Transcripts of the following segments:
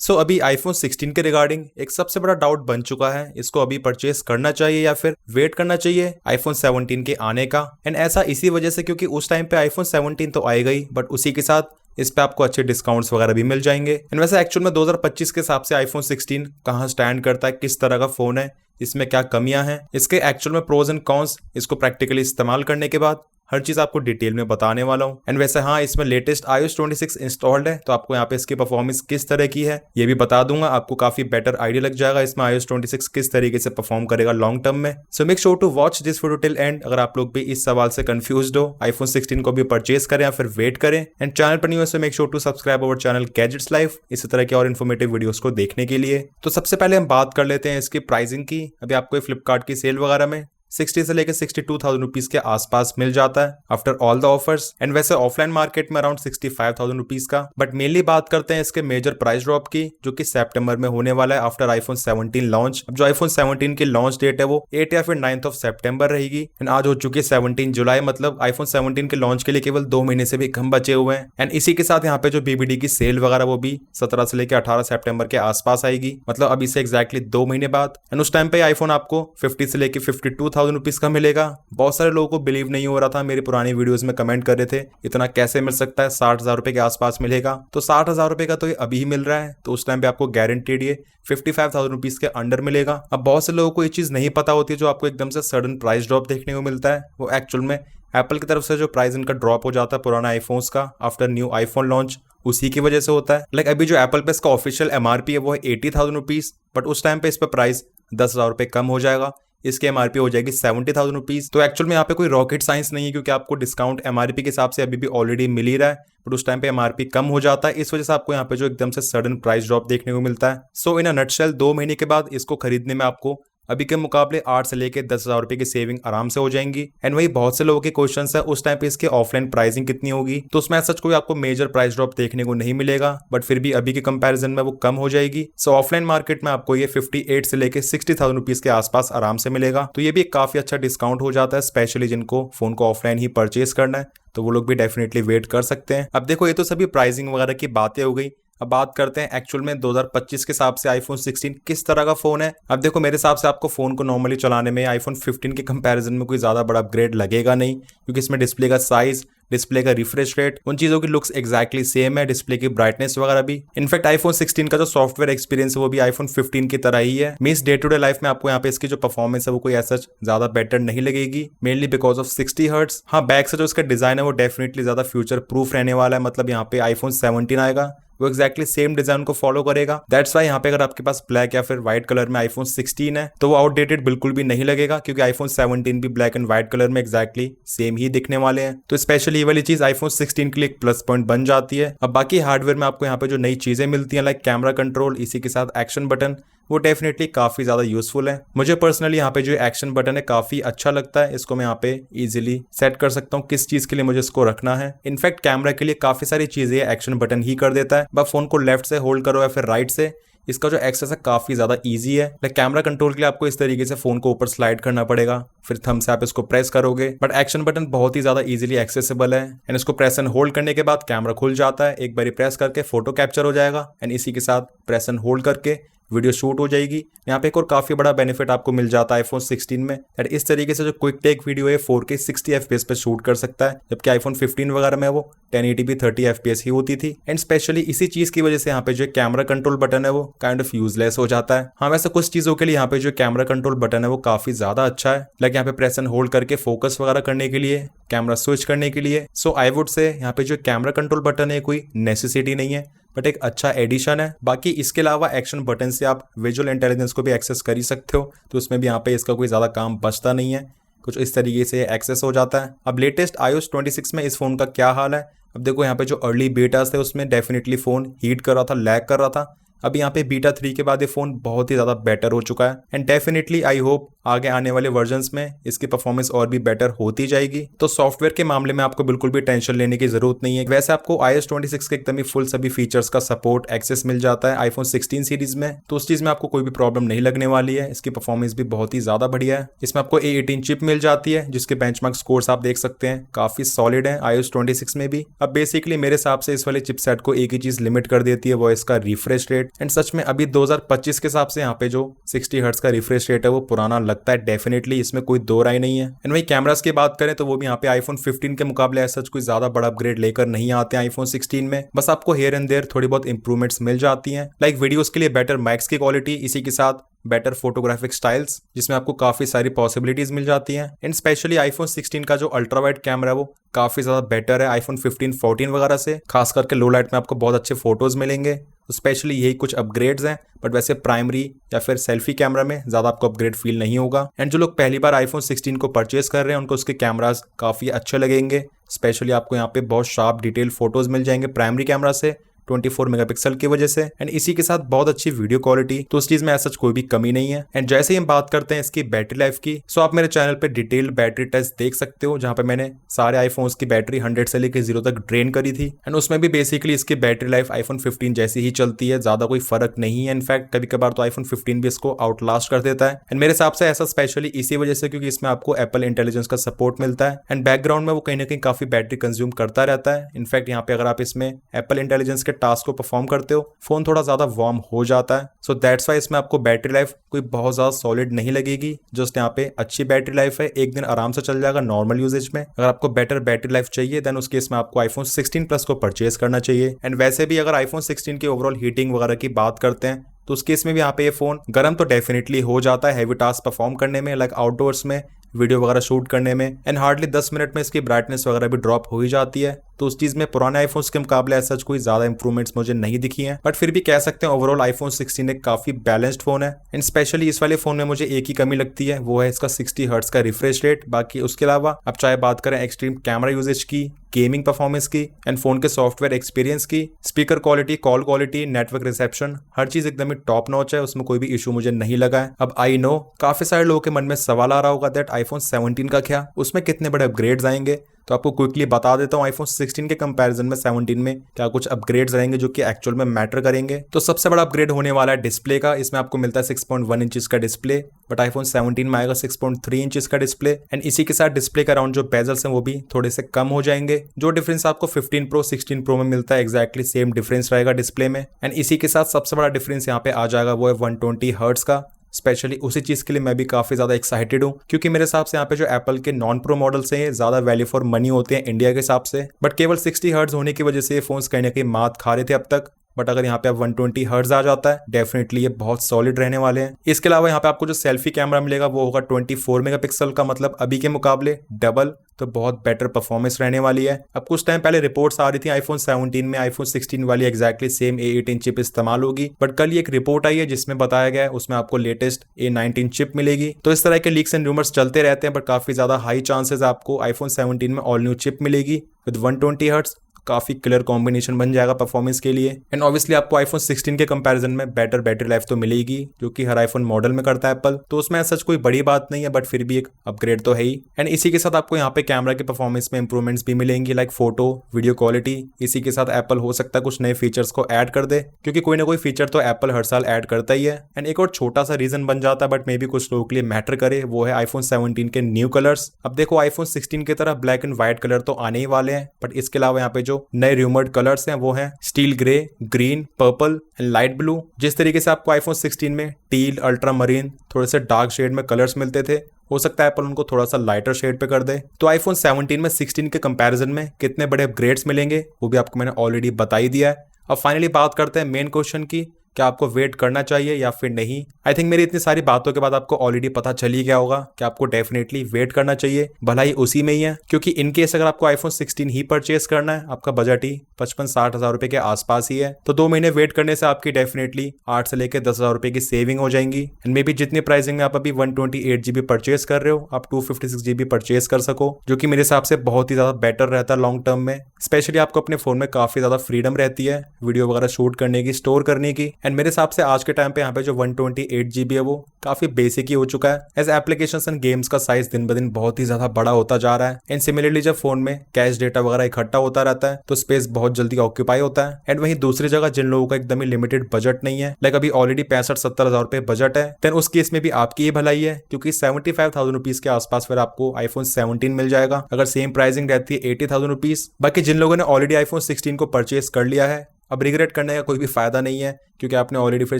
सो अभी आईफोन 16 के रिगार्डिंग एक सबसे बड़ा डाउट बन चुका है, इसको अभी परचेस करना चाहिए या फिर वेट करना चाहिए आईफोन 17 के आने का। एंड ऐसा इसी वजह से क्योंकि उस टाइम पे आईफोन 17 तो आएगा ही, बट उसी के साथ इस पे आपको अच्छे डिस्काउंट्स वगैरह भी मिल जाएंगे। एंड वैसे एक्चुअल में 2025 के हिसाब से आईफोन 16 कहाँ स्टैंड करता है, किस तरह का फोन है, इसमें क्या कमियां हैं, इसके एक्चुअल में प्रोज एंड कॉन्स, इसको प्रैक्टिकली इस्तेमाल करने के बाद हर चीज आपको डिटेल में बताने वाला हूँ। एंड वैसे हाँ, इसमें लेटेस्ट iOS 26 इंस्टॉल्ड है, तो आपको यहाँ पे इसकी परफॉर्मेंस किस तरह की है ये भी बता दूंगा। आपको काफी बेटर आइडिया लग जाएगा इसमें iOS 26 किस तरीके से परफॉर्म करेगा लॉन्ग टर्म में। So make sure to watch this video till end. अगर आप लोग भी इस सवाल से कंफ्यूज्ड हो आईफोन 16 को भी परचेज करें या फिर वेट करें, एंड चैनल पर न्यू है, so make sure to subscribe our channel Gadgets Life इसी तरह के और इन्फॉर्मेटिव वीडियोस को देखने के लिए। तो सबसे पहले हम बात कर लेते हैं इसकी प्राइसिंग की। अभी आपको फ्लिपकार्ट की सेल वगैरह में 60 से लेकर 62,000 रुपीज के आसपास मिल जाता है after all the offers. And वैसे ऑफलाइन मार्केट में अराउंड 65,000 रुपीज का। बट मेनली बात करते हैं इसके मेजर प्राइस ड्रॉप की, जो कि सितंबर में होने वाला है आफ्टर आईफोन 17 लॉन्च। अब जो आईफोन 17 की लॉन्च डेट है वो 8 या फिर 9 सितंबर रहेगी। एंड आज हो चुकी है 17 जुलाई, मतलब आईफोन 17 के लॉन्च के लिए केवल 2 महीने से भी कम बचे हुए हैं। एंड इसी के साथ यहाँ पे जो बीबीडी की सेल वगैरह वो भी 17 से लेकर 18 सितंबर के आसपास आएगी, मतलब अभी से एग्जैक्टली 2 महीने बाद। एंड उस टाइम पे आईफोन आपको 50 से लेकर 52,000 रुपीज का मिलेगा। बहुत सारे लोगों को बिलीव नहीं हो रहा था, मेरी पुरानी वीडियोस में कमेंट कर रहे थे इतना कैसे मिल सकता है, 60,000 रुपए के आसपास मिलेगा। तो 60,000 रुपए का तो ये अभी ही मिल रहा है, तो उस टाइम पे आपको गारंटीड ये 55,000 रुपीज के अंडर मिलेगा। अब बहुत से लोगों को ये चीज नहीं पता होती है, जो आपको एकदम से सडन प्राइस ड्रॉप देखने को मिलता है वो एक्चुअल में एप्पल की तरफ से जो प्राइस इनका ड्रॉप हो जाता है पुराना आईफोन्स का आफ्टर न्यू आईफोन लॉन्च, उसी की वजह से होता है। लाइक अभी जो एप्पल पे इसका ऑफिशियल एमआरपी है वो है 80,000 रुपीज, बट उस टाइम पे इस पर प्राइस 10,000 रुपए कम हो जाएगा, इसकी एमआरपी हो जाएगी 70,000 रुपीज। तो एक्चुअल में यहाँ पे कोई रॉकेट साइंस नहीं है, क्योंकि आपको डिस्काउंट एमआरपी के हिसाब से अभी भी ऑलरेडी मिल ही रहा है, बट उस टाइम पे एमआरपी कम हो जाता है, इस वजह से आपको यहाँ पे जो एकदम से सडन प्राइस ड्रॉप देखने को मिलता है। सो इन अ नटशेल 2 महीने के बाद इसको खरीदने में आपको अभी के मुकाबले 8 से लेकर 10,000 रुपए की सेविंग आराम से हो जाएंगी। एंड वही बहुत से लोगों के क्वेश्चन है उस टाइम पे इसके ऑफलाइन प्राइसिंग कितनी होगी, तो उसमें सच कोई आपको मेजर प्राइस ड्रॉप देखने को नहीं मिलेगा, बट फिर भी अभी के कंपैरिजन में वो कम हो जाएगी। सो ऑफलाइन मार्केट में आपको ये 58 से लेकर 60,000 रुपीज के आसपास आराम से मिलेगा। तो ये भी एक काफी अच्छा डिस्काउंट हो जाता है, स्पेशली जिनको फोन को ऑफलाइन ही परचेज करना है, तो वो लोग भी डेफिनेटली वेट कर सकते हैं। अब देखो, ये तो सभी प्राइसिंग वगैरह की बातें हो गई। अब बात करते हैं एक्चुअल में 2025 के हिसाब से आईफोन 16 किस तरह का फोन है। अब देखो, मेरे हिसाब से आपको फोन को नॉर्मली चलाने में आईफोन 15 के कंपैरिजन में कोई ज्यादा बड़ा अपग्रेड लगेगा नहीं, क्योंकि इसमें डिस्प्ले का साइज, डिस्प्ले का रिफ्रेश रेट, उन चीजों की लुक्स एग्जैक्टली सेम है, डिस्प्ले की ब्राइटनेस वगैरह भी। इनफैक्ट आईफोन 16 का जो सॉफ्टवेयर एक्सपीरियंस है वो भी आईफोन 15 की तरह ही है। Means day to day life में आपको यहाँ पे इसकी जो परफॉर्मेंस है वो कोई ऐसा ज्यादा बेटर नहीं लगेगी, मेनली बिकॉज ऑफ 60 हर्ट्ज। हाँ, बैक से जो इसका डिजाइन है वो डेफिनेटली ज्यादा फ्यूचर प्रूफ रहने वाला है, मतलब यहाँ पे आईफोन 17 आएगा वो एक्जैक्टली सेम डिजाइन को फॉलो करेगा। दैट्स वाई यहाँ पे अगर आपके पास ब्लैक या फिर व्हाइट कलर में आईफोन 16 है तो वो आउटडेटेड बिल्कुल भी नहीं लगेगा, क्योंकि आईफोन 17 भी ब्लैक एंड व्हाइट कलर में एक्जैक्टली सेम ही दिखने वाले हैं। तो स्पेशली ये वाली चीज आईफोन 16 के लिए एक प्लस पॉइंट बन जाती है। अब बाकी हार्डवेयर में आपको यहाँ पे जो नई चीजें मिलती हैं, लाइक कैमरा कंट्रोल, इसी के साथ एक्शन बटन, वो डेफिनेटली काफी ज्यादा यूजफुल है। मुझे पर्सनली यहाँ पे जो एक्शन बटन है काफी अच्छा लगता है, इसको मैं यहाँ पे इजीली सेट कर सकता हूँ किस चीज के लिए मुझे इसको रखना है। इनफैक्ट कैमरा के लिए काफी सारी चीजें एक्शन बटन ही कर देता है। बस फोन को लेफ्ट से होल्ड करो या फिर राइट से, इसका जो एक्सेस है काफी ज्यादा इजी है। लाइक कैमरा कंट्रोल के लिए आपको इस तरीके से फोन को ऊपर स्लाइड करना पड़ेगा, फिर थंब से आप इसको प्रेस करोगे, बट एक्शन बटन बहुत ही ज्यादा इजीली एक्सेसिबल है। एंड इसको प्रेस एंड होल्ड करने के बाद कैमरा खुल जाता है, एक बारी प्रेस करके फोटो कैप्चर हो जाएगा, एंड इसी के साथ प्रेस एंड होल्ड करके वीडियो शूट हो जाएगी। यहाँ पे एक और काफी बड़ा बेनिफिट आपको मिल जाता है आईफोन 16 में, दैट इस तरीके से जो क्विक टेक वीडियो है 4K 60 FPS पे शूट कर सकता है, जबकि आईफोन 15 वगैरह में वो 1080p 30 FPS ही होती थी। एंड स्पेशली इसी चीज की वजह से यहाँ पे जो कैमरा कंट्रोल बटन है वो काइंड ऑफ यूजलेस हो जाता है। हाँ, वैसे कुछ चीजों के लिए यहाँ पे जो कैमरा कंट्रोल बटन है वो काफी ज्यादा अच्छा है, लाइक यहाँ पे प्रेस एंड होल्ड करके फोकस वगैरह करने के लिए, कैमरा स्विच करने के लिए। सो आई वुड से यहाँ पे जो कैमरा कंट्रोल बटन है कोई नेसेसिटी नहीं है, बट एक अच्छा एडिशन है। बाकी इसके अलावा एक्शन बटन से आप विजुअल इंटेलिजेंस को भी एक्सेस कर ही सकते हो, तो उसमें भी यहाँ पे इसका कोई ज्यादा काम बचता नहीं है, कुछ इस तरीके से एक्सेस हो जाता है। अब लेटेस्ट iOS 26 में इस फोन का क्या हाल है। अब देखो, यहाँ पे जो अर्ली बीटास थे उसमें डेफिनेटली फोन हीट कर रहा था, लैग कर रहा था। अब यहाँ पे बीटा 3 के बाद ये फोन बहुत ही ज्यादा बेटर हो चुका है, एंड डेफिनेटली आई होप आगे आने वाले वर्जन्स में इसकी परफॉर्मेंस और भी बेटर होती जाएगी। तो सॉफ्टवेयर के मामले में आपको बिल्कुल भी टेंशन लेने की जरूरत नहीं है। वैसे आपको iOS 26 के एकदम ही फुल सभी फीचर्स का सपोर्ट एक्सेस मिल जाता है आईफोन 16 सीरीज में, तो उस चीज में आपको कोई भी प्रॉब्लम नहीं लगने वाली है। इसकी परफॉर्मेंस भी बहुत ही ज्यादा बढ़िया है। इसमें आपको A18 चिप मिल जाती है जिसके बेंचमार्क स्कोर्स आप देख सकते हैं काफी सॉलिड है iOS 26 में भी। अब बेसिकली मेरे हिसाब से इस वाले चिपसेट को एक ही चीज लिमिट कर देती है, वो है इसका रिफ्रेश रेट। एंड सच में अभी 2025 के हिसाब से यहाँ पे जो 60 हर्ट्ज का रिफ्रेश रेट है वो पुराना लगता है डेफिनेटली, इसमें कोई दो राय नहीं है। एंड वही कैमरास की बात करें तो वो भी यहाँ पे आईफोन 15 के मुकाबले सच कोई ज्यादा बड़ा अपग्रेड लेकर नहीं आते हैं आईफोन 16 में। बस आपको हियर एंड देयर थोड़ी बहुत इंप्रूवमेंट्स मिल जाती हैं, लाइक वीडियोस के लिए बेटर माइक्स की क्वालिटी, इसी के साथ बेटर फोटोग्राफिक स्टाइल्स जिसमें आपको काफी सारी पॉसिबिलिटीज मिल जाती हैं। एंड स्पेशली आईफोन 16 का जो अल्ट्रा वाइड कैमरा है वो काफी ज्यादा बेटर है आईफोन 15, 14 वगैरह से। खास करके लो लाइट में आपको बहुत अच्छे फोटोज मिलेंगे, तो स्पेशली यही कुछ अपग्रेड्स हैं। बट वैसे प्राइमरी या फिर सेल्फी कैमरा में ज्यादा आपको अपग्रेड फील नहीं होगा। एंड जो लोग पहली बार आईफोन 16 को परचेस कर रहे हैं उनको उसके कैमरास काफी अच्छे लगेंगे। स्पेशली आपको यहाँ पे बहुत शार्प डिटेल फोटोज मिल जाएंगे प्राइमरी कैमरा से 24 मेगापिक्सल की वजह से। एंड इसी के साथ बहुत अच्छी वीडियो क्वालिटी, तो उस चीज में ऐसा कोई भी कमी नहीं है। एंड जैसे ही हम बात करते हैं इसकी बैटरी लाइफ की, सो आप मेरे चैनल पे डिटेल्ड बैटरी टेस्ट देख सकते हो जहां पे मैंने सारे आईफोन्स की बैटरी 100 से लेकर 0 तक ड्रेन करी थी। एंड उसमें भी बेसिकली इसकी बैटरी लाइफ आईफोन 15 जैसी ही चलती है, ज्यादा कोई फर्क नहीं है। इनफैक्ट कभी कभार तो आईफोन 15 भी इसको आउटलास्ट कर देता है। एंड मेरे हिसाब से ऐसा स्पेशली इसी वजह से क्योंकि इसमें आपको एप्पल इंटेलिजेंस का सपोर्ट मिलता है एंड बैकग्राउंड में वो कहीं ना कहीं काफी बैटरी कंज्यूम करता रहता है। इनफैक्ट यहाँ पे अगर आप इसमें एप्पल इंटेलिजेंस के टास्क को परफॉर्म करते हो फोन थोड़ा ज्यादा वार्म हो जाता है। सो दैट्स वाई इसमें आपको बैटरी लाइफ कोई बहुत ज्यादा सॉलिड नहीं लगेगी। जस्ट यहाँ पे अच्छी बैटरी लाइफ है, एक दिन आराम से चल जाएगा नॉर्मल यूजेज में। अगर आपको बेटर बैटरी लाइफ चाहिए देन उस केस में आपको आईफोन 16 प्लस को परचेज करना चाहिए। एंड वैसे भी अगर आईफोन 16 की ओवरऑल हीटिंग वगैरह की बात करते हैं तो उस केस में भी यहाँ पे ये फोन गर्म तो डेफिनेटली हो जाता है हैवी टास्क परफॉर्म करने में, लाइक आउटडोर्स में वीडियो वगैरह शूट करने में। एंड हार्डली 10 मिनट में इसकी ब्राइटनेस वगैरह भी ड्रॉप हो ही जाती है, तो उस चीज में पुराने आईफोन्स के मुकाबले ऐसा कोई ज्यादा इंप्रूवमेंट्स मुझे नहीं दिखी हैं। बट फिर भी कह सकते हैं ओवरऑल आईफोन 16 एक काफी बैलेंस्ड फोन है। एंड स्पेशली इस वाले फोन में मुझे एक ही कमी लगती है, वो है इसका 60 हर्ट्ज का रिफ्रेश रेट। बाकी उसके अलावा अब चाहे बात करें एक्सट्रीम कैमरा यूजेज की, गेमिंग परफॉर्मेंस की एंड फोन के सॉफ्टवेयर एक्सपीरियंस की, speaker quality, call quality, network reception, हर चीज एकदम ही टॉप नॉच है, उसमें कोई भी इशू मुझे नहीं लगा है। अब आई नो काफी सारे लोगों के मन में सवाल आ रहा होगा दैट आईफोन 17 का क्या, उसमें कितने बड़े अपग्रेड्स आएंगे। तो आपको क्विकली बता देता हूँ आईफोन 16 के कंपैरिजन में 17 में क्या कुछ अपग्रेड्स रहेंगे जो कि एक्चुअल में मैटर करेंगे। तो सबसे बड़ा अपग्रेड होने वाला है डिस्प्ले का। इसमें आपको मिलता है 6.1 इंचेस का डिस्प्ले, बट आईफोन 17 में आएगा 6.3 इंचेस का डिस्प्ले। एंड इसी के साथ डिस्प्ले के अराउंड जो बेजल्स हैं वो भी थोड़े से कम हो जाएंगे। जो डिफरेंस आपको 15 प्रो 16 प्रो में मिलता है एक्जैक्टली सेम डिफरेंस रहेगा डिस्प्ले में। एंड इसी के साथ सबसे बड़ा डिफरेंस यहाँ पे आ जाएगा वो है 120 हर्ट्ज का। स्पेशली उसी चीज के लिए मैं भी काफी ज्यादा एक्साइटेड हूँ क्योंकि मेरे हिसाब से यहाँ पे जो एप्पल के नॉन प्रो मॉडल्स हैं ज्यादा वैल्यू फॉर मनी होते हैं इंडिया के हिसाब से। बट केवल 60 हर्ट्ज होने की वजह से ये फोन्स कहीं ना कहीं मात खा रहे थे अब तक। बट अगर यहाँ पे आप 120 हर्ट्ज आ जाता है डेफिनेटली ये बहुत सॉलिड रहने वाले हैं। इसके अलावा यहाँ पे आपको जो सेल्फी कैमरा मिलेगा वो होगा 24 मेगापिक्सल का, मतलब अभी के मुकाबले डबल, तो बहुत बेटर परफॉर्मेंस रहने वाली है। अब कुछ टाइम पहले रिपोर्ट्स आ रही थी आईफोन 17 में आईफोन 16 वाली एक्जैक्टली सेम A18 चिप इस्तेमाल होगी, बट कल एक रिपोर्ट आई है जिसमें बताया गया है उसमें आपको लेटेस्ट A19 चिप मिलेगी। तो इस तरह के लीक्स एंड रूमर्स चलते रहते हैं, बट काफी ज्यादा हाई चांसेस आपको आईफोन 17 में ऑल न्यू चिप मिलेगी विद 120 हर्ट्ज। काफी क्लियर कॉम्बिनेशन बन जाएगा परफॉर्मेंस के लिए। एंड ऑब्वियसली आपको आईफोन 16 के कंपैरिजन में बेटर बैटरी लाइफ तो मिलेगी जो कि हर आईफोन मॉडल में करता है एप्पल, तो उसमें सच कोई बड़ी बात नहीं है, बट फिर भी एक अपग्रेड तो है ही। एंड इसी के साथ आपको यहाँ पे कैमरा के परफॉर्मेंस में इंप्रूवमेंट्स भी मिलेंगी, लाइक फोटो, वीडियो क्वालिटी। इसी के साथ एप्पल हो सकता है कुछ नए फीचर्स को ऐड कर दे, क्योंकि कोई ना कोई फीचर तो एप्पल हर साल ऐड करता ही है। एंड एक और छोटा सा रीजन बन जाता है बट मे बी कुछ लोगों के लिए मैटर करे, वो है आईफोन 17 के न्यू कलर्स। अब देखो आईफोन 16 की तरह ब्लैक एंड व्हाइट कलर तो आने ही वाले हैं, बट इसके अलावा यहाँ पे जो नए रूमर्ड कलर्स हैं वो हैं steel grey, green, purple and light blue. जिस तरीके से आपको आईफोन 16 में टील, अल्ट्रा मरीन, थोड़े से डार्क शेड में कलर्स मिलते थे, हो सकता है एप्पल उनको थोड़ा सा लाइटर शेड पे कर दे। तो आईफोन 17 में 16 के कंपैरिजन में कितने बड़े अपग्रेड्स मिलेंगे वो भी आपको मैंने ऑलरेडी बता ही दिया है। अब फाइनली बात करते हैं मेन क्वेश्चन की, क्या आपको वेट करना चाहिए या फिर नहीं। आई थिंक मेरी इतनी सारी बातों के बाद आपको ऑलरेडी पता चल ही गया होगा कि आपको डेफिनेटली वेट करना चाहिए, भलाई उसी में ही है। क्योंकि इनकेस अगर आपको आईफोन 16 ही परचेस करना है, आपका बजट ही 55-60 हजार रुपए के आसपास ही है, तो 2 महीने वेट करने से आपकी डेफिनेटली 8 से लेकर 10 हजार रुपए की सेविंग हो जाएंगी। एंड मे बी जितनी प्राइसिंग में आप अभी 128 GB परचेस कर रहे हो, आप 256 GB परचेस कर सको, जो कि मेरे हिसाब से बहुत ही ज्यादा बेटर रहता है लॉन्ग टर्म में। स्पेशली आपको अपने फोन में काफी ज्यादा फ्रीडम रहती है वीडियो वगैरह शूट करने की, स्टोर करने की। एंड मेरे हिसाब से आज के टाइम पे यहाँ पे जो 128 GB है वो काफी बेसिक ही हो चुका है, एज एप्लीकेशंस एंड गेम्स का साइज दिन ब दिन बहुत ही ज्यादा बड़ा होता जा रहा है। एंड सिमिलरली जब फोन में कैश डेटा वगैरह इकट्ठा होता रहता है तो स्पेस बहुत जल्दी ऑक्यूपाई होता है। एंड वहीं दूसरी जगह जिन लोगों का एकदम ही लिमिटेड बजट नहीं है, लाइक अभी ऑलरेडी 65-70 हजार रुपए बजट है, देन उस केस में भी आपकी ही भलाई है, क्योंकि 75,000 रुपीज के आसपास फिर आपको iPhone 17 मिल जाएगा अगर सेम प्राइसिंग रहती है 80,000 रुपीज। बाकी जिन लोगों ने ऑलरेडी iPhone 16 को परचेज कर लिया है, अब रिग्रेट करने का कोई भी फायदा नहीं है, क्योंकि आपने ऑलरेडी फिर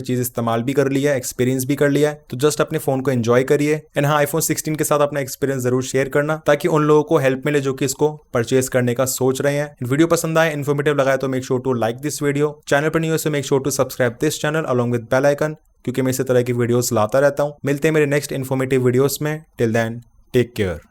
चीज इस्तेमाल भी कर लिया है, एक्सपीरियंस भी कर लिया है, तो जस्ट अपने फोन को एंजॉय करिए। एंड हाँ, iPhone 16 के साथ अपना एक्सपीरियंस जरूर शेयर करना, ताकि उन लोगों को हेल्प मिले जो कि इसको परचेज करने का सोच रहे हैं। वीडियो पसंद आए, इन्फॉर्मेटिव लगाए तो make sure to like this video. Channel पर न्यू है तो make sure to subscribe this channel along with bell icon, क्योंकि मैं इसी तरह की वीडियोस लाता रहता हूँ। मिलते हैं मेरे नेक्स्ट इन्फॉर्मेटिव वीडियोस में। Till then take care.